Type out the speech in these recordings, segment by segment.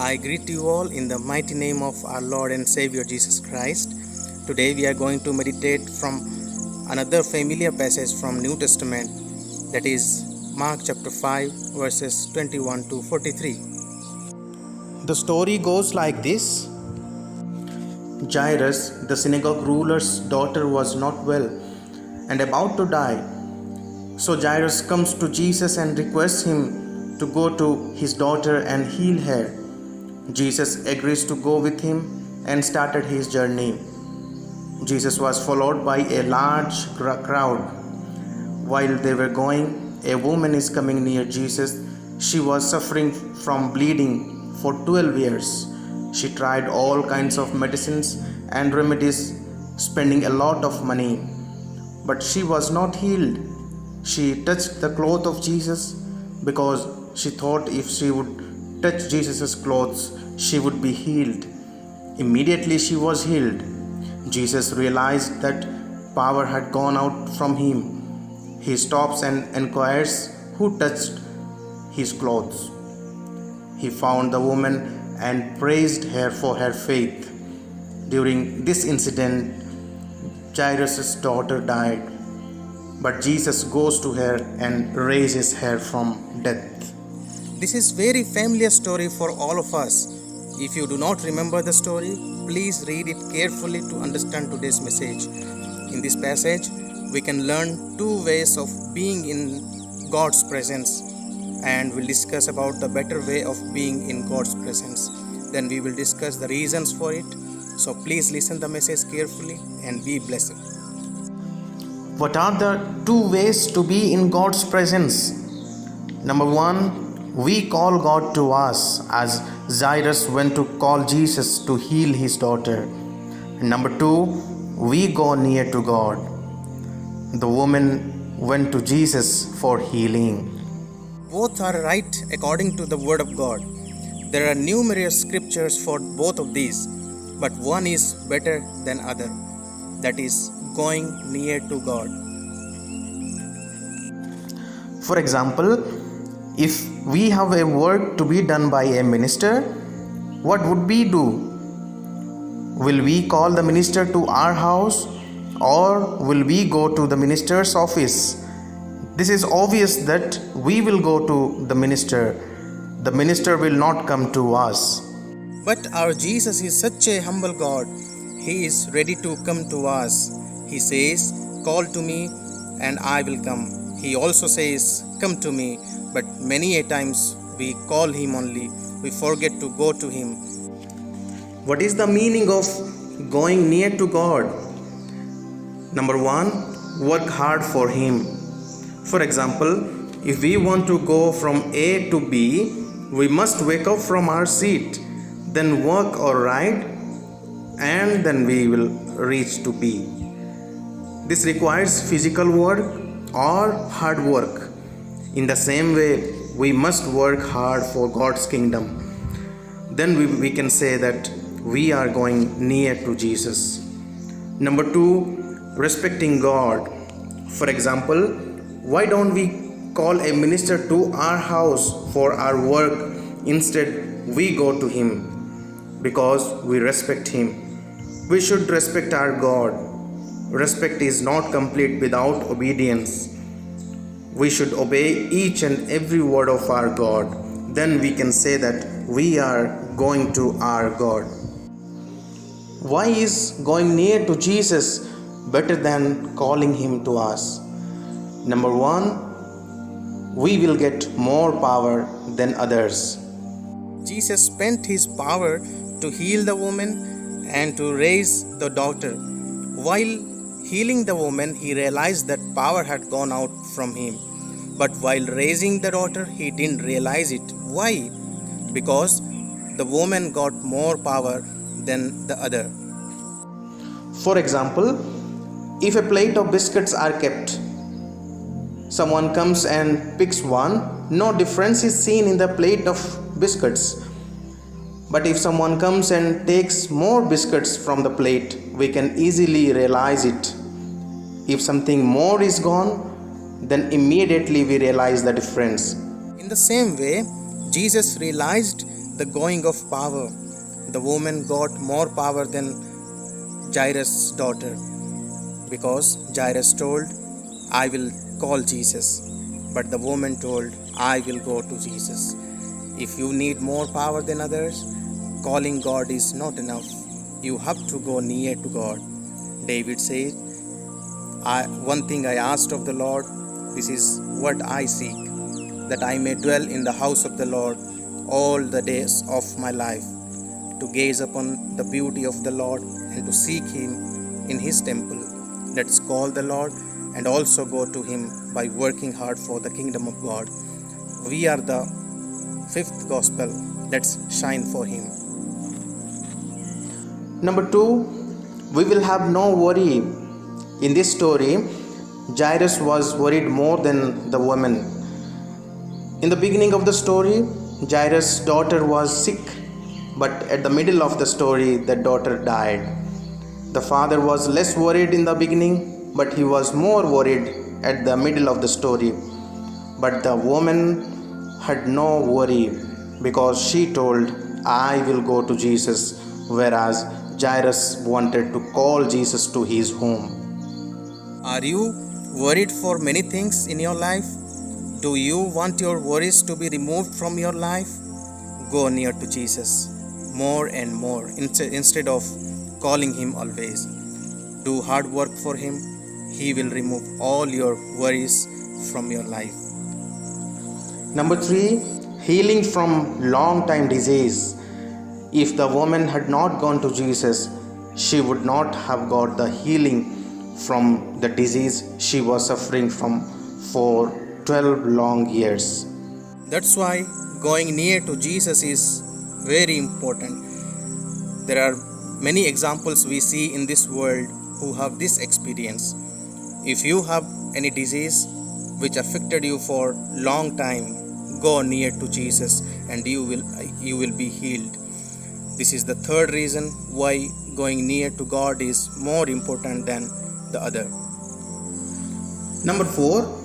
I greet you all in the mighty name of our Lord and Savior Jesus Christ. Today we are going to meditate from another familiar passage from New Testament, that is Mark chapter 5 verses 21 to 43. The story goes like this. Jairus, the synagogue ruler's daughter, was not well and about to die. So Jairus comes to Jesus and requests him to go to his daughter and heal her. Jesus agrees to go with him and started his journey. Jesus was followed by a large crowd. While they were going, a woman is coming near Jesus. She was suffering from bleeding for 12 years. She tried all kinds of medicines and remedies, spending a lot of money. But she was not healed. She touched the cloth of Jesus because she thought if she would touch Jesus' clothes, she would be healed. Immediately she was healed. Jesus realized that power had gone out from him. He stops and inquires who touched his clothes. He found the woman and praised her for her faith. During this incident, Jairus' daughter died, but Jesus goes to her and raises her from death. This is very familiar story for all of us. If you do not remember the story, please read it carefully to understand today's message. In this passage, we can learn two ways of being in God's presence, and we'll discuss about the better way of being in God's presence. Then we will discuss the reasons for it. So please listen the message carefully and be blessed. What are the two ways to be in God's presence? Number one, we call God to us, as Jairus went to call Jesus to heal his daughter. Number two, we go near to God. The woman went to Jesus for healing. Both are right according to the Word of God. There are numerous scriptures for both of these, but one is better than other. That is going near to God. For example, if we have a work to be done by a minister, what would we do? Will we call the minister to our house, or will we go to the minister's office? This is obvious that we will go to the minister. The minister will not come to us. But our Jesus is such a humble God. He is ready to come to us. He says, "Call to me and I will come." He also says, "Come to me." But many a times we call him only. We forget to go to him. What is the meaning of going near to God? Number one, work hard for him. For example, if we want to go from A to B, we must wake up from our seat, then walk or ride, and then we will reach to B. This requires physical work or hard work. In the same way, we must work hard for God's kingdom. Then we can say that we are going near to Jesus. Number two, respecting God. For example, why don't we call a minister to our house for our work? Instead, we go to him because we respect him. We should respect our God. Respect is not complete without obedience. We should obey each and every word of our God. Then we can say that we are going to our God. Why is going near to Jesus better than calling him to us? Number one, we will get more power than others. Jesus spent his power to heal the woman and to raise the daughter. While healing the woman, he realized that power had gone out from him. But while raising the daughter, he didn't realize it. Why? Because the woman got more power than the other. For example, if a plate of biscuits are kept, someone comes and picks one, no difference is seen in the plate of biscuits. But if someone comes and takes more biscuits from the plate, we can easily realize it. If something more is gone, then immediately we realize the difference. In the same way, Jesus realized the going of power, the woman got more power than Jairus' daughter, because Jairus told, I will call Jesus, but the woman told, I will go to Jesus. If you need more power than others, calling God is not enough. You have to go near to God. David said, one thing I asked of the Lord, this is what I seek, that I may dwell in the house of the Lord all the days of my life, to gaze upon the beauty of the Lord and to seek Him in His temple. Let's call the Lord and also go to Him by working hard for the kingdom of God. We are the fifth gospel. Let's shine for Him. Number 2, we will have no worry. In this story, Jairus was worried more than the woman. In the beginning of the story, Jairus' daughter was sick, but at the middle of the story, the daughter died. The father was less worried in the beginning, but he was more worried at the middle of the story. But the woman had no worry, because she told, I will go to Jesus, whereas Jairus wanted to call Jesus to his home. Are you worried for many things in your life? Do you want your worries to be removed from your life? Go near to Jesus more and more instead of calling Him always. Do hard work for Him. He will remove all your worries from your life. Number 3, healing from long time disease. If the woman had not gone to Jesus, she would not have got the healing from the disease she was suffering from for 12 long years. That's why going near to Jesus is very important. There are many examples we see in this world who have this experience. If you have any disease which affected you for long time, go near to Jesus and you will be healed. This is the third reason why going near to God is more important than the other. Number 4,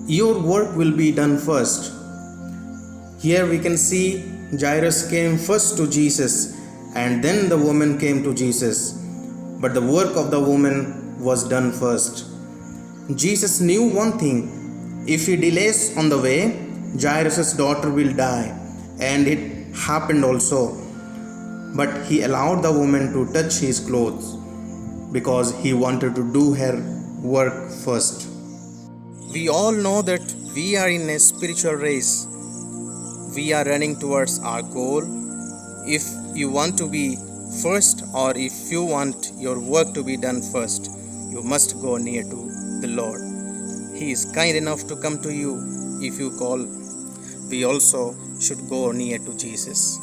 your work will be done first. Here we can see Jairus came first to Jesus and then the woman came to Jesus. But the work of the woman was done first. Jesus knew one thing: if he delays on the way, Jairus' daughter will die, and it happened also. But he allowed the woman to touch his clothes because he wanted to do her work first. We all know that we are in a spiritual race. We are running towards our goal. If you want to be first, or if you want your work to be done first, you must go near to the Lord. He is kind enough to come to you if you call. We also should go near to Jesus.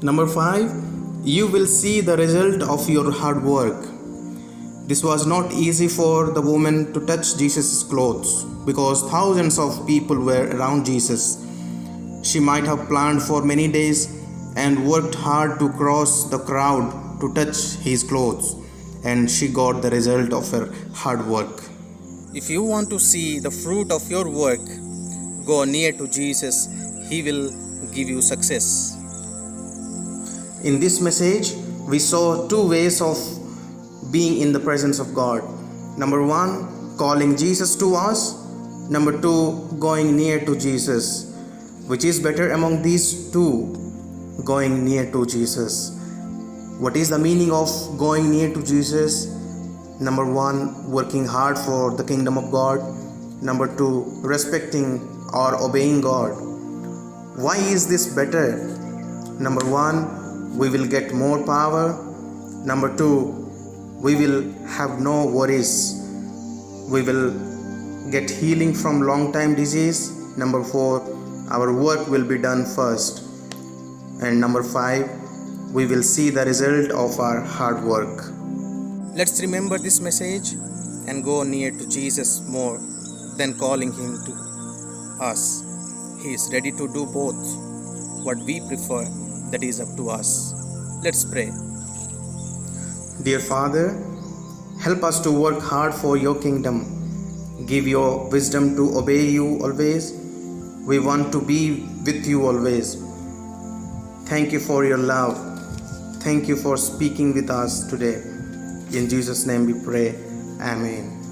Number 5, you will see the result of your hard work. This was not easy for the woman to touch Jesus' clothes because thousands of people were around Jesus. She might have planned for many days and worked hard to cross the crowd to touch his clothes, and she got the result of her hard work. If you want to see the fruit of your work, go near to Jesus. He will give you success. In this message, we saw 2 ways of being in the presence of God. Number 1, calling Jesus to us. Number 2, going near to Jesus. Which is better among these 2? Going near to Jesus. What is the meaning of going near to Jesus? Number 1, working hard for the kingdom of God. Number 2, respecting or obeying God. Why is this better? Number 1, we will get more power. Number 2, we will have no worries. We will get healing from long time disease. Number 4, our work will be done first. And number 5, we will see the result of our hard work. Let's remember this message and go near to Jesus more than calling Him to us. He is ready to do both. What we prefer, that is up to us. Let's pray. Dear Father, help us to work hard for your kingdom. Give your wisdom to obey you always. We want to be with you always. Thank you for your love. Thank you for speaking with us today. In Jesus' name we pray. Amen.